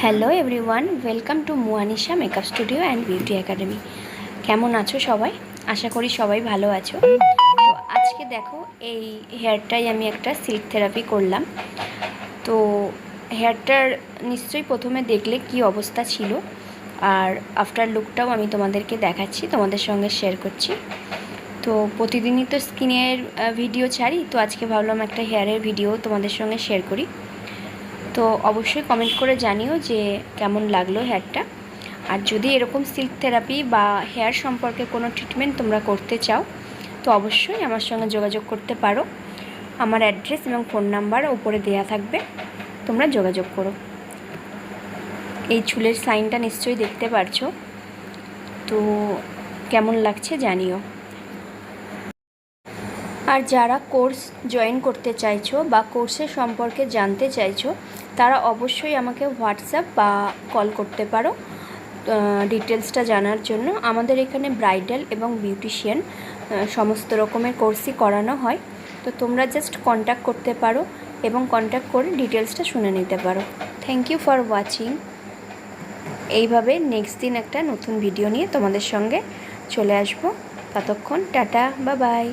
Hello everyone, welcome to Muanisha makeup studio and beauty academy. কেমন আছো সবাই? আশা করি সবাই ভালো আছো। তো আজকে দেখো, এই হেয়ারটাই আমি একটা সিল্ক থেরাপি করলাম। তো হেয়ারটার নিশ্চয়ই প্রথমে দেখলে কি অবস্থা ছিল, আর আফটার লুকটাও আমি তোমাদেরকে দেখাচ্ছি, তোমাদের সঙ্গে শেয়ার করছি। তো প্রতিদিনই তো স্কিনের ভিডিও ছাড়ি, তো আজকে ভাবলাম একটা হেয়ারের ভিডিও তোমাদের সঙ্গে শেয়ার করি। তো অবশ্যই কমেন্ট করে জানিও যে কেমন লাগলো হেয়ারটা। আর যদি এরকম সিল্ক থেরাপি বা হেয়ার সম্পর্কে কোনো ট্রিটমেন্ট তোমরা করতে চাও, তো অবশ্যই আমার সঙ্গে যোগাযোগ করতে পারো। আমার অ্যাড্রেস এবং ফোন নাম্বার উপরে দেওয়া থাকবে, তোমরা যোগাযোগ করো। এই চুলের সাইনটা নিশ্চয়ই দেখতে পারছো, তো কেমন লাগছে জানিও। আর যারা কোর্স জয়েন করতে চাইছো বা কোর্সের সম্পর্কে জানতে চাইছো, তারা অবশ্যই আমাকে হোয়াটসঅ্যাপ বা কল করতে পারো ডিটেলসটা জানার জন্য। আমাদের এখানে ব্রাইডাল এবং বিউটিশিয়ান সমস্ত রকমের কোর্সই করানো হয়। তো তোমরা জাস্ট কন্ট্যাক্ট করতে পারো এবং কন্ট্যাক্ট করে ডিটেলসটা শুনে নিতে পারো। Thank you for watching. এইভাবে নেক্সট দিন একটা নতুন ভিডিও নিয়ে তোমাদের সঙ্গে চলে আসবো। ততক্ষণ টাটা, বাই বাই।